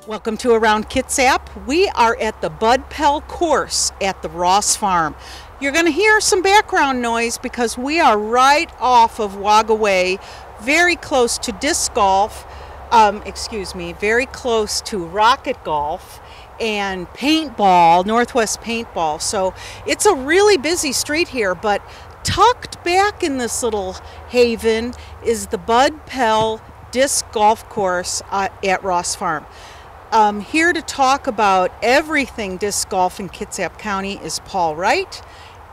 Welcome to Around Kitsap. We are at the Bud Pell course at the Ross Farm. You're going to hear some background noise because we are right off of Wagaway, very close to disc golf, very close to rocket golf and paintball, Northwest Paintball. So it's a really busy street here, but tucked back in this little haven is the Bud Pell disc golf course at Ross Farm. Here to talk about everything disc golf in Kitsap County is Paul Wright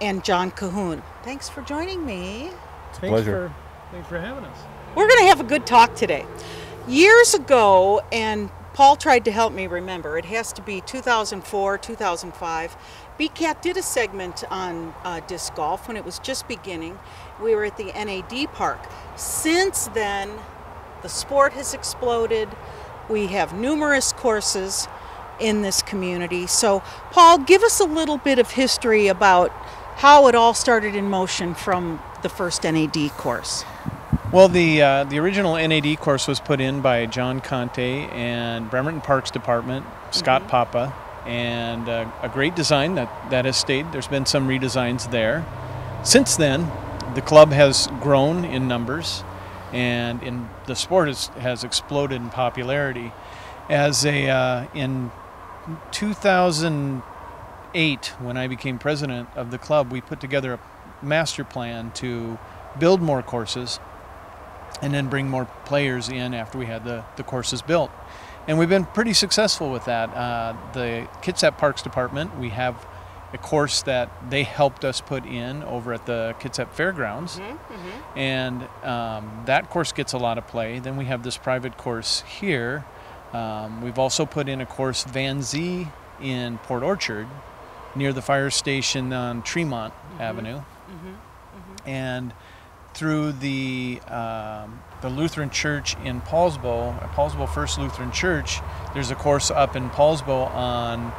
and John Cahoon. Thanks for joining me. Pleasure. Thanks for having us. We're going to have a good talk today. Years ago, and Paul tried to help me remember, it has to be 2004, 2005, BCAT did a segment on disc golf when it was just beginning. We were at the NAD Park. Since then, the sport has exploded. We have numerous courses in this community. So, Paul, give us a little bit of history about how it all started in motion from the first NAD course. Well, the original NAD course was put in by John Conte and Bremerton Parks Department, Scott Papa, and a great design that has stayed. There's been some redesigns there. Since then, the club has grown in numbers, and the sport has exploded in popularity. As in 2008, when I became president of the club, we put together a master plan to build more courses and then bring more players in after we had the courses built. And we've been pretty successful with that. The Kitsap Parks Department, we have a course that they helped us put in over at the Kitsap Fairgrounds. And that course gets a lot of play. Then we have this private course here. We've also put in a course Van Zee in Port Orchard near the fire station on Tremont Avenue. And through the Lutheran Church in Paulsbo First Lutheran Church, there's a course up in Paulsbo on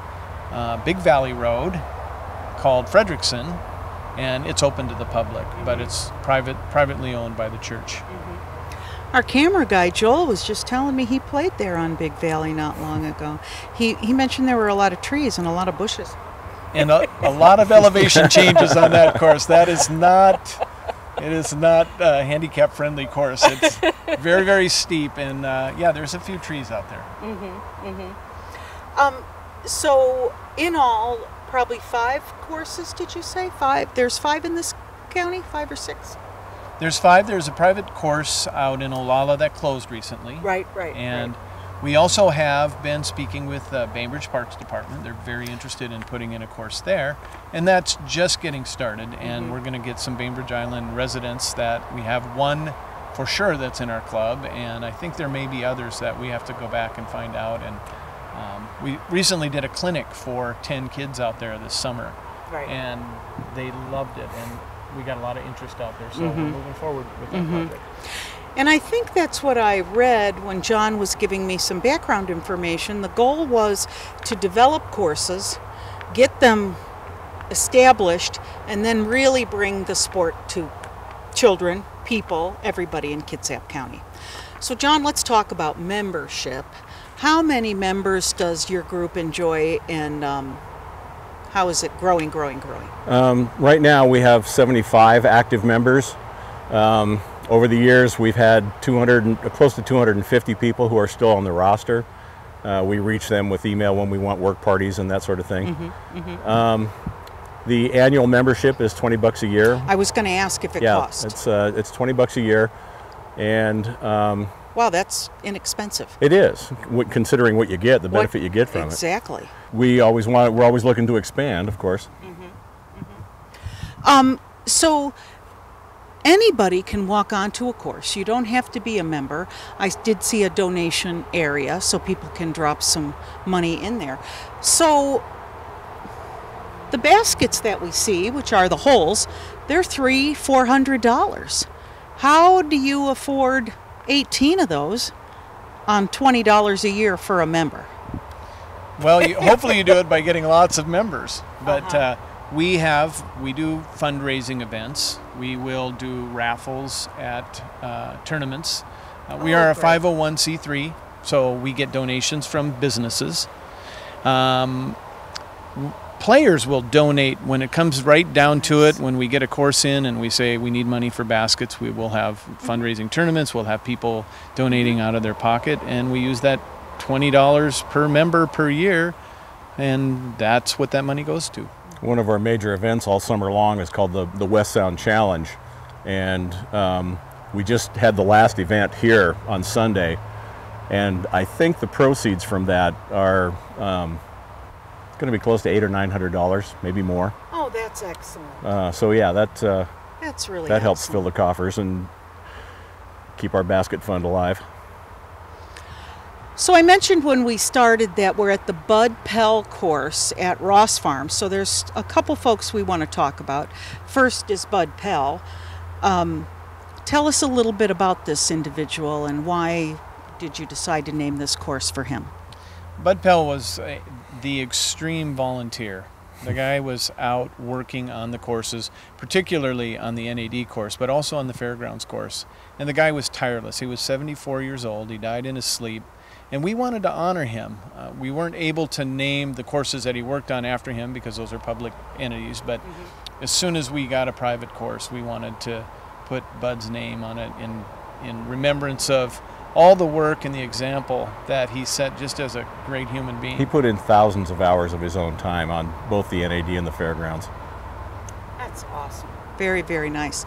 Big Valley Road called Frederickson, and it's open to the public, but it's privately owned by the church. Our camera guy, Joel, was just telling me he played there on Big Valley not long ago. He mentioned there were a lot of trees and a lot of bushes. And a lot of elevation changes on that course. It is not a handicap-friendly course. It's very, very steep, and yeah, there's a few trees out there. So in all, probably 5 courses, did you say? 5? There's 5 in this county? 5 or 6? There's 5. There's a private course out in Olalla that closed recently. Right. And we also have been speaking with the Bainbridge Parks Department. They're very interested in putting in a course there, and that's just getting started. And we're going to get some Bainbridge Island residents that we have one for sure that's in our club, and I think there may be others that we have to go back and find out. And we recently did a clinic for 10 kids out there this summer, and they loved it, and we got a lot of interest out there, so we're moving forward with that project. And I think that's what I read when John was giving me some background information. The goal was to develop courses, get them established, and then really bring the sport to children, people, everybody in Kitsap County. So John, let's talk about membership. How many members does your group enjoy, and how is it growing? Right now we have 75 active members. Over the years we've had close to 250 people who are still on the roster. We reach them with email when we want work parties and that sort of thing. The annual membership is $20 a year. I was going to ask if it cost. It's $20 a year, and wow, that's inexpensive. It is, considering what you get, the benefit you get from it. Exactly. We're always looking to expand, of course. So anybody can walk onto a course. You don't have to be a member. I did see a donation area so people can drop some money in there. So the baskets that we see, which are the holes, they're $300-400. How do you afford 18 of those on $20 a year for a member? Well, hopefully you do it by getting lots of members, but we do fundraising events. We will do raffles at tournaments. We are a 501c3, So we get donations from businesses. Players will donate when it comes right down to it. When we get a course in and we say we need money for baskets, we will have fundraising tournaments. We'll have people donating out of their pocket, and we use that $20 per member per year, and that's what that money goes to. One of our major events all summer long is called the West Sound Challenge, and we just had the last event here on Sunday, and I think the proceeds from that are going to be close to $800 or $900, maybe more. Oh, that's excellent. So yeah, that's really that helps excellent. fill the coffers and keep our basket fund alive. So I mentioned when we started that we're at the Bud Pell course at Ross Farm. So there's a couple folks we want to talk about. First is Bud Pell. Tell us a little bit about this individual and why did you decide to name this course for him? Bud Pell was the extreme volunteer. The guy was out working on the courses, particularly on the NAD course, but also on the fairgrounds course. And the guy was tireless. He was 74 years old. He died in his sleep. And we wanted to honor him. We weren't able to name the courses that he worked on after him because those are public entities, but as soon as we got a private course, we wanted to put Bud's name on it in remembrance of all the work and the example that he set just as a great human being. He put in thousands of hours of his own time on both the NAD and the fairgrounds. That's awesome. Very, very nice.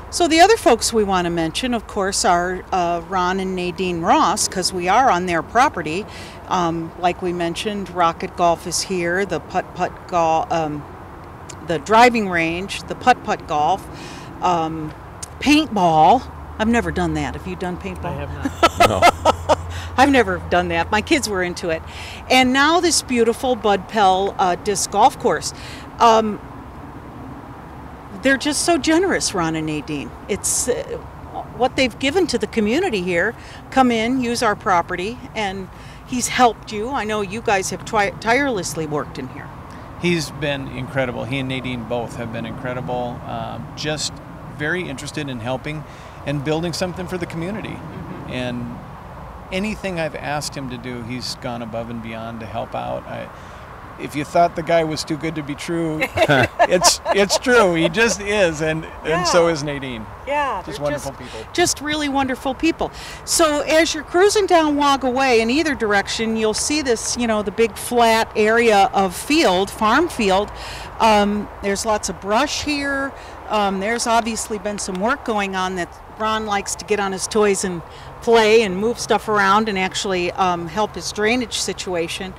So the other folks we want to mention, of course, are Ron and Nadine Ross, because we are on their property. Like we mentioned, Rocket Golf is here, the putt-putt golf, the driving range, the putt-putt golf, paintball. I've never done that. Have you done paintball? I have not. No. I've never done that. My kids were into it. And now this beautiful Bud Pell disc golf course. They're just so generous, Ron and Nadine. It's what they've given to the community here. Come in, use our property, and he's helped you. I know you guys have tirelessly worked in here. He's been incredible. He and Nadine both have been incredible. Just very interested in helping and building something for the community. And anything I've asked him to do, he's gone above and beyond to help out. If you thought the guy was too good to be true, it's true. He just is, and so is Nadine. Yeah, just wonderful people. Just really wonderful people. So as you're cruising down Wagga Way in either direction, you'll see this, the big flat area of farm field. There's lots of brush here. There's obviously been some work going on that Ron likes to get on his toys and play and move stuff around and actually help his drainage situation.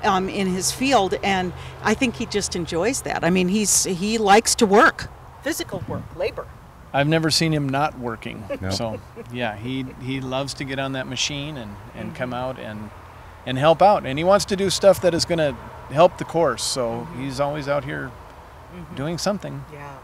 In his field, and I think he just enjoys that. I mean, he likes to work, physical work, labor. I've never seen him not working. No. So yeah, he loves to get on that machine and come out and help out, and he wants to do stuff that is going to help the course. So he's always out here doing something. Yeah.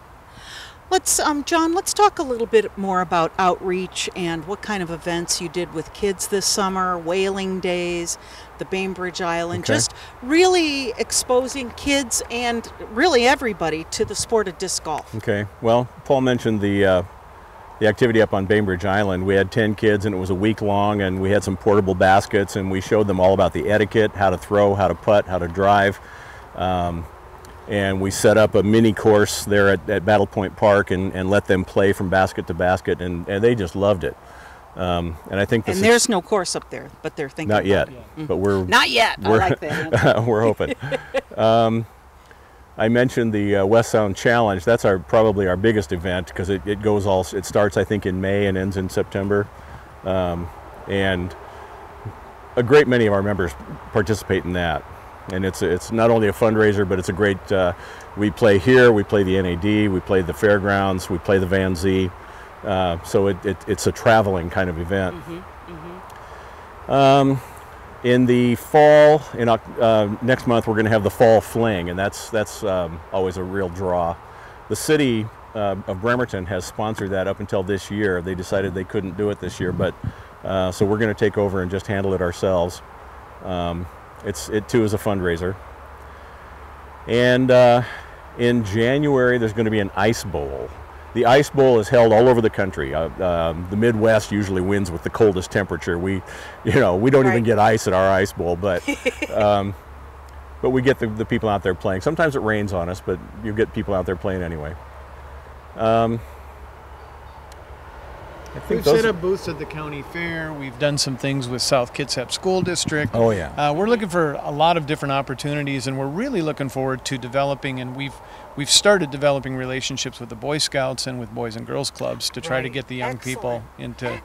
Let's, John, let's talk a little bit more about outreach and what kind of events you did with kids this summer, whaling days, the Bainbridge Island, Okay. just really exposing kids and really everybody to the sport of disc golf. Okay. Well, Paul mentioned the activity up on Bainbridge Island. We had 10 kids, and it was a week long, and we had some portable baskets, and we showed them all about the etiquette, how to throw, how to putt, how to drive. And we set up a mini course there at Battle Point Park and let them play from basket to basket, and they just loved it. And I think this there's no course up there, but they're thinking not yet, about it. but we're Not yet. I like that. we're hoping. I mentioned the West Sound Challenge. That's probably our biggest event because it starts I think in May and ends in September, and a great many of our members participate in that. And it's not only a fundraiser, but it's a great. We play here, we play the NAD, we play the fairgrounds, we play the Van Z. So it's a traveling kind of event. In the fall, next month, we're going to have the Fall Fling, and that's always a real draw. The city of Bremerton has sponsored that up until this year. They decided they couldn't do it this year, but so we're going to take over and just handle it ourselves. It too is a fundraiser. And in January, there's going to be an ice bowl. The Ice Bowl is held all over the country. The Midwest usually wins with the coldest temperature. We don't even get ice at our Ice Bowl, but we get the people out there playing. Sometimes it rains on us, but you get people out there playing anyway. We've set up booths at the county fair. We've done some things with South Kitsap School District. Oh yeah. We're looking for a lot of different opportunities, and we're really looking forward to developing. And we've started developing relationships with the Boy Scouts and with Boys and Girls Clubs to try to get the young people into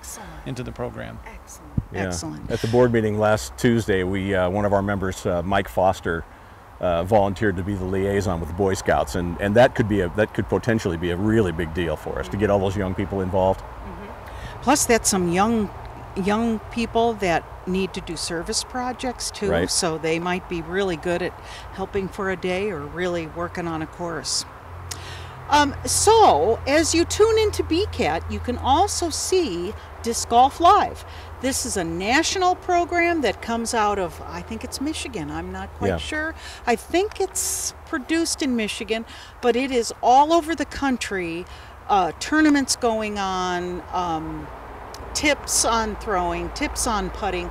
the program. Excellent. Yeah. Excellent. At the board meeting last Tuesday, we one of our members, Mike Foster, volunteered to be the liaison with the Boy Scouts, and that could potentially be a really big deal for us to get all those young people involved. Plus, that's some young people that need to do service projects too, Right. so they might be really good at helping for a day or really working on a course. So, as you tune into BCAT, you can also see Disc Golf Live. This is a national program that comes out of, I think it's Michigan, I'm not quite sure. I think it's produced in Michigan, but it is all over the country. Tournaments going on, tips on throwing, tips on putting.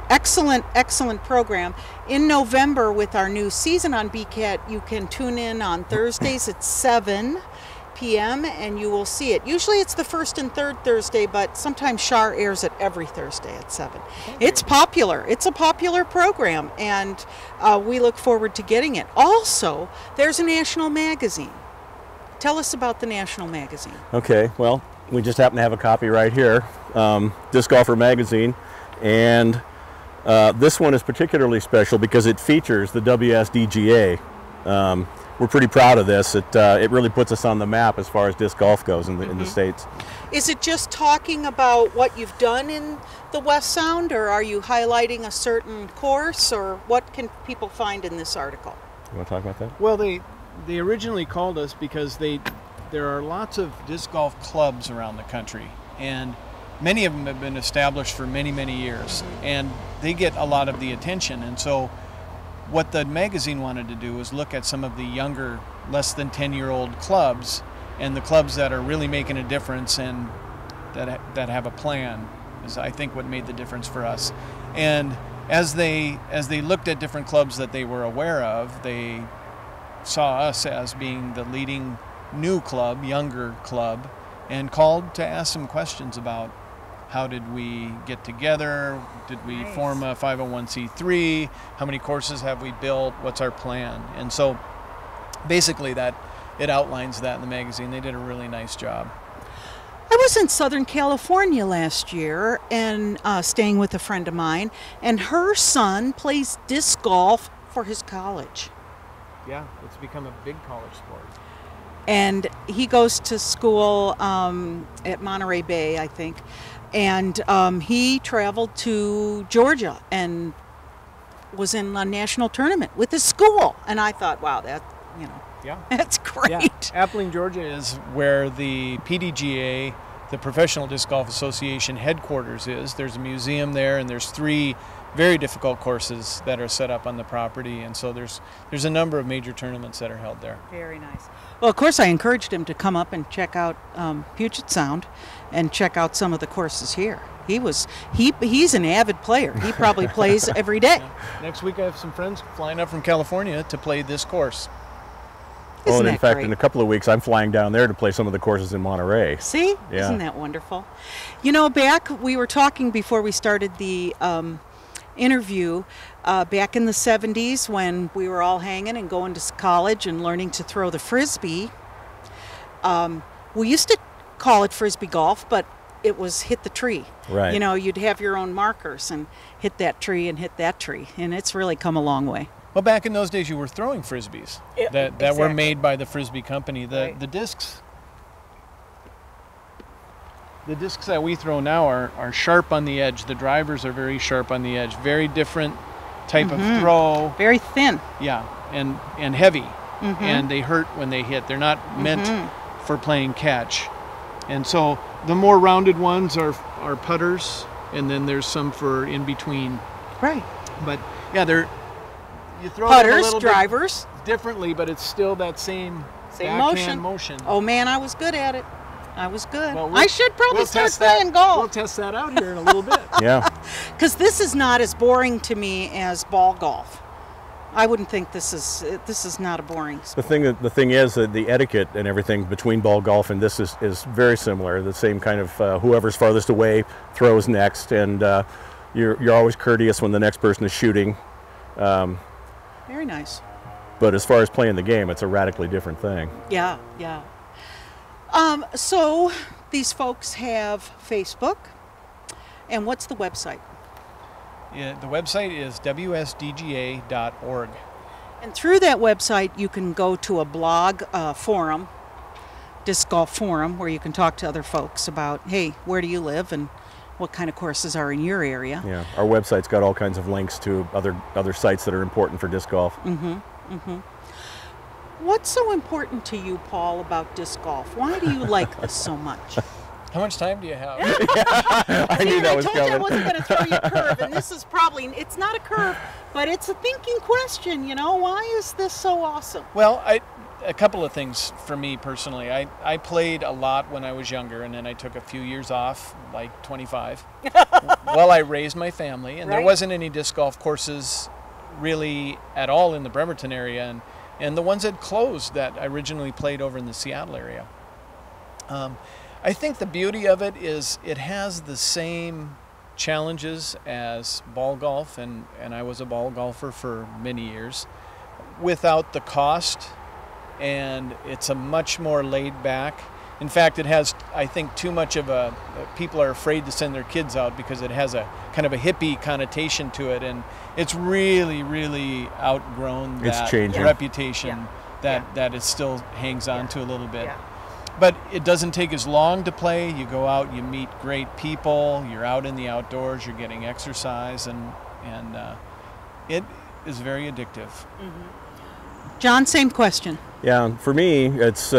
Excellent program. In November, with our new season on BCAT, you can tune in on Thursdays at 7 p.m. and you will see it. Usually it's the first and third Thursday, but sometimes Shar airs it every Thursday at 7. It's popular. It's a popular program, and we look forward to getting it. Also, there's a national magazine. Tell us about the national magazine. Okay, well, we just happen to have a copy right here, Disc Golfer Magazine, and this one is particularly special because it features the WSDGA. We're pretty proud of this. It really puts us on the map as far as disc golf goes in the States. Is it just talking about what you've done in the West Sound, or are you highlighting a certain course, or what can people find in this article? You want to talk about that? Well, they originally called us because there are lots of disc golf clubs around the country, and many of them have been established for many years, and they get a lot of the attention. And so what the magazine wanted to do was look at some of the younger, less than 10-year-old clubs, and the clubs that are really making a difference and that have a plan is, I think, what made the difference for us. And as they looked at different clubs that they were aware of, they saw us as being the leading new club, younger club, and called to ask some questions about how did we get together, did we form a 501c3, how many courses have we built, what's our plan. And so basically it outlines that in the magazine. They did a really nice job. I was in Southern California last year and staying with a friend of mine, and her son plays disc golf for his college. Yeah, it's become a big college sport. And he goes to school at Monterey Bay, I think. And he traveled to Georgia and was in a national tournament with his school. And I thought, wow, that's great. Yeah. Appling, Georgia is where the PDGA, the Professional Disc Golf Association headquarters is. There's a museum there, and there's 3 very difficult courses that are set up on the property, and so there's a number of major tournaments that are held there. Very nice. Well, of course, I encouraged him to come up and check out Puget Sound and check out some of the courses here. He's an avid player. He probably plays every day. Yeah. Next week I have some friends flying up from California to play this course. Isn't in fact, great? in a couple of weeks, I'm flying down there to play some of the courses in Monterey. See? Yeah. Isn't that wonderful? We were talking before we started the interview, back in the 70s when we were all hanging and going to college and learning to throw the Frisbee. We used to call it Frisbee golf, but it was hit the tree. Right. You'd have your own markers and hit that tree and hit that tree, and it's really come a long way. Well, back in those days, you were throwing Frisbees that were made by the Frisbee company. The discs that we throw now are sharp on the edge. The drivers are very sharp on the edge. Very different type of throw. Very thin. Yeah, and heavy. And they hurt when they hit. They're not meant for playing catch. And so the more rounded ones are putters, and then there's some for in between. Right. But yeah, you throw putters, them a little drivers bit differently, but it's still that same Same backhand motion. Oh man, I was good at it. I was good. Well, I should probably start playing golf. We'll test that out here in a little bit. Yeah. Because this is not as boring to me as ball golf. I wouldn't think this is not a boring sport. The thing is that the etiquette and everything between ball golf and this is very similar. The same kind of whoever's farthest away throws next, and you're always courteous when the next person is shooting. Very nice. But as far as playing the game, it's a radically different thing. Yeah, yeah. So these folks have Facebook, and what's the website? Yeah, the website is wsdga.org. And through that website, you can go to a blog forum, disc golf forum, where you can talk to other folks about, hey, where do you live and what kind of courses are in your area. Yeah, our website's got all kinds of links to other sites that are important for disc golf. Mm-hmm. Mm-hmm. What's so important to you, Paul, about disc golf? Why do you like this so much? How much time do you have? I knew that was told you I coming. wasn't going to throw you a curve, and this is probably, it's not a curve, but it's a thinking question, you know? Why is this so awesome? Well, a couple of things for me personally. I played a lot when I was younger, and then I took a few years off, like 25, while I raised my family, and there wasn't any disc golf courses really at all in the Bremerton area, and the ones that closed that I originally played over in the Seattle area. I think the beauty of it is it has the same challenges as ball golf, and I was a ball golfer for many years, without the cost, and it's a much more laid back. In fact, it has, I think, too much of a, people are afraid to send their kids out because it has a kind of a hippie connotation to it, and it's really, really outgrown that reputation that it still hangs on to a little bit. Yeah. But it doesn't take as long to play. You go out, you meet great people, you're out in the outdoors, you're getting exercise, and it is very addictive. Mm-hmm. John, same question. Yeah, for me, it's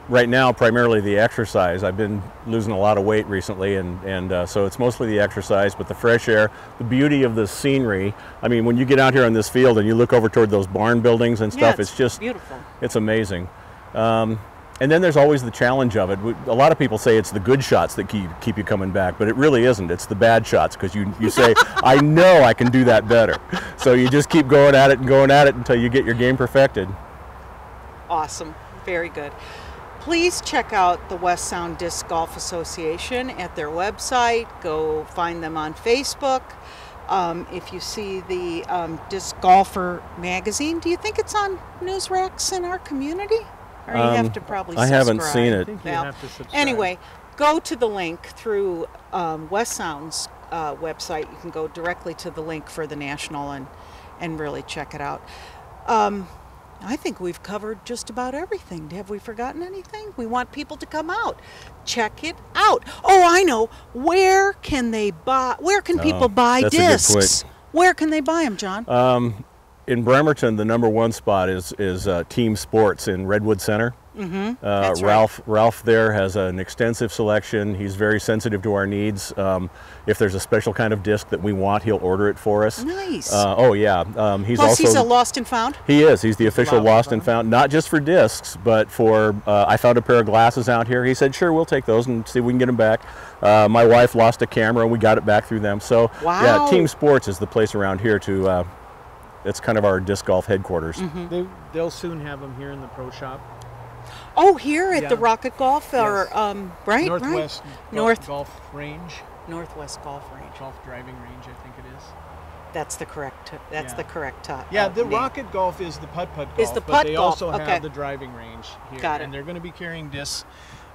right now primarily the exercise. I've been losing a lot of weight recently, and so it's mostly the exercise, but the fresh air, the beauty of the scenery. I mean, when you get out here on this field and you look over toward those barn buildings and stuff, it's just beautiful. It's amazing. And then there's always the challenge of it. A lot of people say it's the good shots that keep you coming back, but it really isn't. It's the bad shots, because you say, I know I can do that better. So you just keep going at it and going at it until you get your game perfected. Awesome. Very good. Please check out the West Sound Disc Golf Association at their website. Go find them on Facebook. If you see the Disc Golfer magazine, do you think it's on news racks in our community? Or you have to probably subscribe. I haven't seen it. I think you have to subscribe. Anyway, go to the link through West Sound's website. You can go directly to the link for the National and really check it out. I think we've covered just about everything. Have we forgotten anything? We want people to come out. Check it out. Oh, I know. Where can they buy? Where can people buy discs? That's a good point. Where can they buy them, John? In Bremerton, the #1 spot is Team Sports in Redwood Center. Mm-hmm. That's right. Ralph there has an extensive selection. He's very sensitive to our needs. If there's a special kind of disc that we want, he'll order it for us. Nice. Oh yeah. He's a Lost and Found? He is. He's the official Lost and Found, not just for discs, but for, I found a pair of glasses out here. He said, sure, we'll take those and see if we can get them back. My wife lost a camera and we got it back through them. So yeah, Team Sports is the place around here to, it's kind of our disc golf headquarters. Mm-hmm. They'll soon have them here in the pro shop. Oh, here at the Rocket Golf, or right, Northwest Golf Range. Northwest Golf Range. Golf driving range, I think it is. That's the correct. That's the correct. Yeah, the name. Rocket Golf is the putt-putt golf. Is the but putt they golf. also Okay. have the driving range here. Got it. And they're going to be carrying discs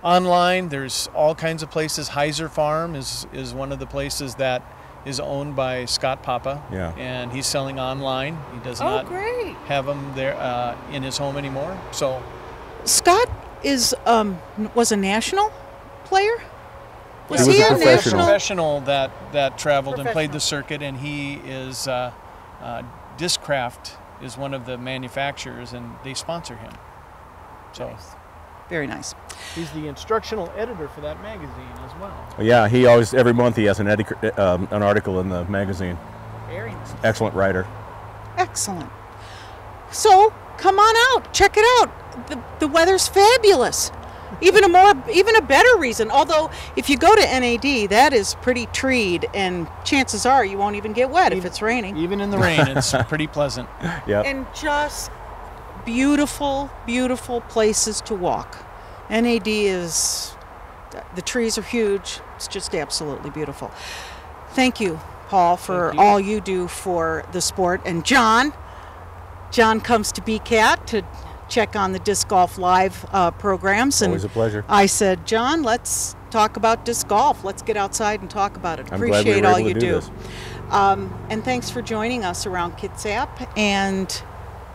online. There's all kinds of places. Heiser Farm is one of the places that is owned by Scott Papa. Yeah. And he's selling online. He does not have them there in his home anymore. So Scott was a national player? Was he a professional that traveled and played the circuit, and he is Discraft is one of the manufacturers, and they sponsor him. So nice. Very nice. He's the instructional editor for that magazine as well. Yeah, he always, every month he has an article in the magazine. Very nice. Excellent writer. Excellent. So come on out, check it out. the weather's fabulous. Even a better reason. Although if you go to NAD, that is pretty treed, and chances are you won't even get wet if it's raining. Even in the rain, it's pretty pleasant. Yeah. And just beautiful, beautiful places to walk. NAD is, the trees are huge. It's just absolutely beautiful. Thank you, Paul, for all you do for the sport. And John comes to BCAT to check on the Disc Golf Live programs. And Always a pleasure. I said, John, let's talk about disc golf. Let's get outside and talk about it. I'm glad Appreciate we were all able you to do this. And thanks for joining us around Kitsap. And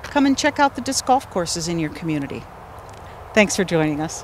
come and check out the disc golf courses in your community. Thanks for joining us.